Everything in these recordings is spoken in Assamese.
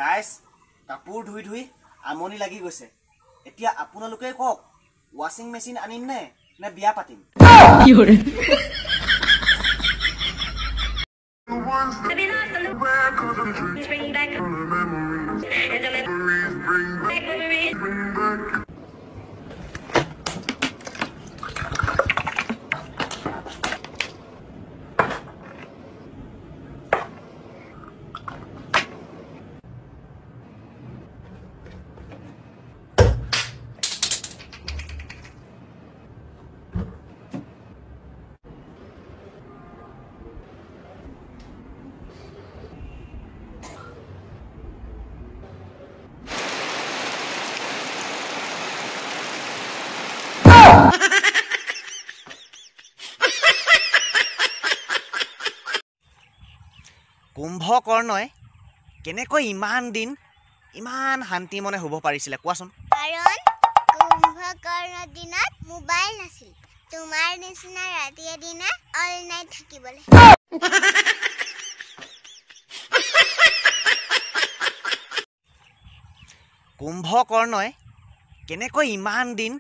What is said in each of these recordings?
গাইস কাপোৰ ধুই ধুই আমনি লাগি গৈছে এতিয়া আপোনালোকে কক ওয়াশিং মেচিন আনিম নে বিয়া পাতিম কি হৰে কুম্ভকৰ্ণই কেনেকৈ ইমান দিন ইমান শান্তি মনে হ'ব পাৰিছিলে কোৱাচোন কাৰণ কুম্ভকৰ্ণৰ দিনত মোবাইল নাছিল তোমাৰ নিচিনা ৰাতিয়ে দিনে অল নাইট থাকিবলৈ কুম্ভকৰ্ণই কেনেকৈ ইমান দিন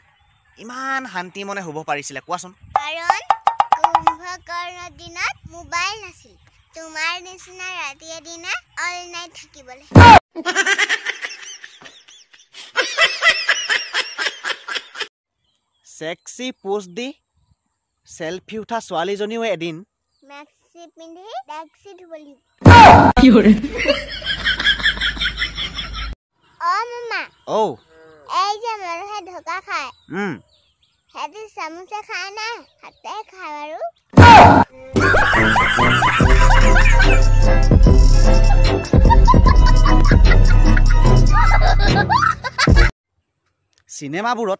ইমান শান্তি মনে হ'ব পাৰিছিলে কোৱাচোন কাৰণ কুম্ভকৰ্ণৰ দিনত মোবাইল নাছিল তোমাৰ নিচিনা ৰাতিয়ে দিনে অল নাইট থাকিবলৈ সেক্সি পোষ্ট দি সেলফি উঠা ছোৱালীজনীও এদিন মেক্সি পিন্ধি ট্যাক্সি ধুবলি কি হৰে অ মামা ঔ এই যে মানুহে ধোকা খায় হেতি চামুচে খায় না হাতে খায় বাৰু সিনেমাবোৰত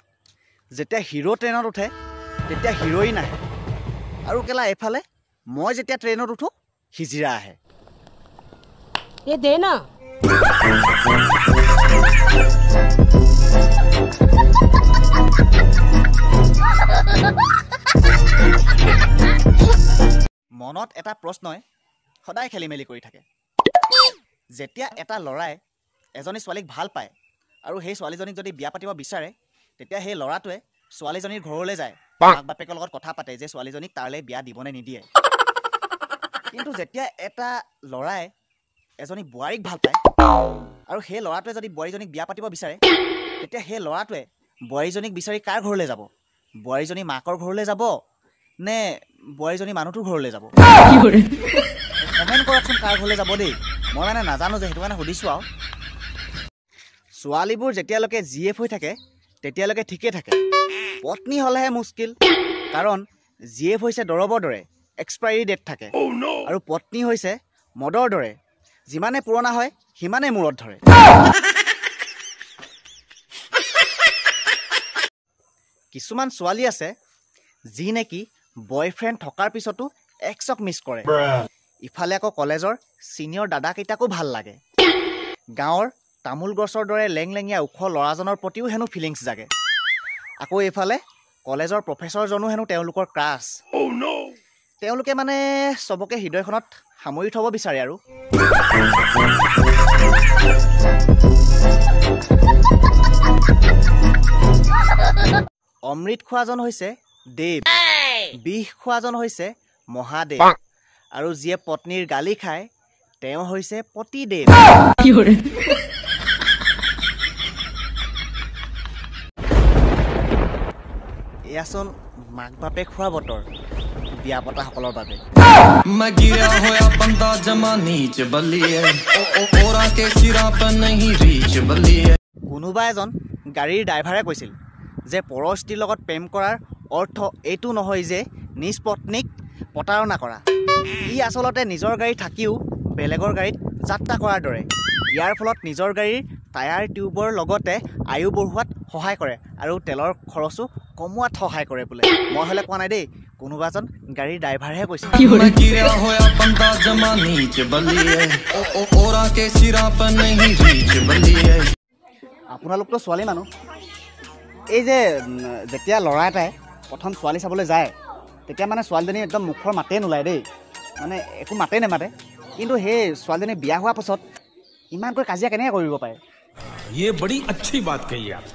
যেতিয়া হিৰো ট্ৰেইনত উঠে তেতিয়া হিৰোইন আহে আৰু কেলা এফালে মই যেতিয়া ট্ৰেইনত উঠো হিজিৰা আহে এ দে না মনত এটা প্ৰশ্নই সদায় খেলি মেলি কৰি থাকে যেতিয়া এটা ল'ৰাই এজনী ছোৱালীক ভাল পায় আৰু সেই ছোৱালীজনীক যদি বিয়া পাতিব বিচাৰে তেতিয়া সেই ল'ৰাটোৱে ছোৱালীজনীৰ ঘৰলৈ যায় মাক বাপেকৰ লগত কথা পাতে যে ছোৱালীজনীক তাৰলৈ বিয়া দিবনে নিদিয়ে কিন্তু যেতিয়া এটা ল'ৰাই এজনী বোৱাৰীক ভাল পায় আৰু সেই ল'ৰাটোৱে যদি বোৱাৰীজনীক বিয়া পাতিব বিচাৰে তেতিয়া সেই ল'ৰাটোৱে বোৱাৰীজনীক বিচাৰি কাৰ ঘৰলৈ যাব বোৱাৰীজনী মাকৰ ঘৰলৈ যাব নে বোৱাৰীজনী মানুহটোৰ ঘৰলৈ যাব কি হৰে কমেণ্ট কৰকচোন কাৰ ঘৰলৈ যাব দেই মই মানে নাজানো যে সেইটো কাৰণে সুধিছোঁ আৰু ছোৱালীবোৰ যেতিয়ালৈকে জিএফ হৈ থাকে তেতিয়ালৈকে ঠিকে থাকে পত্নী হ'লেহে মুস্কিল কাৰণ জিএফ হৈছে দৰৱৰ দৰে এক্সপায়াৰী ডেট থাকে আৰু পত্নী হৈছে মদৰ দৰে যিমানে পুৰণা হয় সিমানে মূৰত ধৰে কিছুমান ছোৱালী আছে যি নেকি বয়ফ্ৰেণ্ড থকাৰ পিছতো এক্সক মিছ কৰে ইফালে আকৌ কলেজৰ চিনিয়ৰ দাদাকেইটাকো ভাল লাগে গাঁৱৰ তামোল গছৰ দৰে লেংলেঙীয়া ওখ ল'ৰাজনৰ প্ৰতিও হেনো ফিলিংছ জাগে আকৌ এইফালে কলেজৰ প্ৰফেচৰজনো হেনো তেওঁলোকৰ ক্ৰাছ তেওঁলোকে মানে চবকে হৃদয়খনত সামৰি থ'ব বিচাৰে আৰু অমৃত খোৱাজন হৈছে দেৱ বিষ খোৱাজন হৈছে মহাদেৱ আৰু যিয়ে পত্নীৰ গালি খায় তেওঁ হৈছে পতিদেৱ কি হৰে এয়াচোন মাক বাপেক খোৱা বতৰ বিয়া পতাসকলৰ বাবে मैं गिरा होया बंदा जमा नीच बलिए ओरा के सिरा पर नहीं रीच बलिए কোনোবা এজন গাড়ীৰ ড্ৰাইভাৰে কৈছিল যে পৰৰ স্ত্ৰীৰ লগত প্ৰেম কৰাৰ অৰ্থ এইটো নহয় যে নিজ পত্নীক প্ৰতাৰণা কৰা ই আচলতে নিজৰ গাড়ী থাকিও বেলেগৰ গাড়ীত যাত্ৰা কৰাৰ দৰে ইয়াৰ ফলত নিজৰ গাড়ীৰ টায়াৰ টিউবৰ লগতে আয়ু বঢ়োৱাত সহায় কৰে আৰু তেলৰ খৰচো কমোৱাত সহায় কৰে বোলে মই হ'লে কোৱা নাই দেই কোনোবা এজন গাড়ীৰ ড্ৰাইভাৰহে কৈছে मैं गिरा होया बंदा जमा नीच बलिए ओरा के सिरा पर नहीं रीच बलिए আপোনালোকতো ছোৱালী মানুহ এই যে যেতিয়া ল'ৰা এটাই প্ৰথম ছোৱালী চাবলৈ যায় তেতিয়া মানে ছোৱালীজনী একদম মুখৰ মাতেই নোলায় দেই মানে একো মাতেই নেমাতে কিন্তু সেই ছোৱালীজনী বিয়া হোৱাৰ পাছত ইমানকৈ কাজিয়া কেনেকৈ কৰিব পাৰে ये बड़ी अच्छी बात कही आप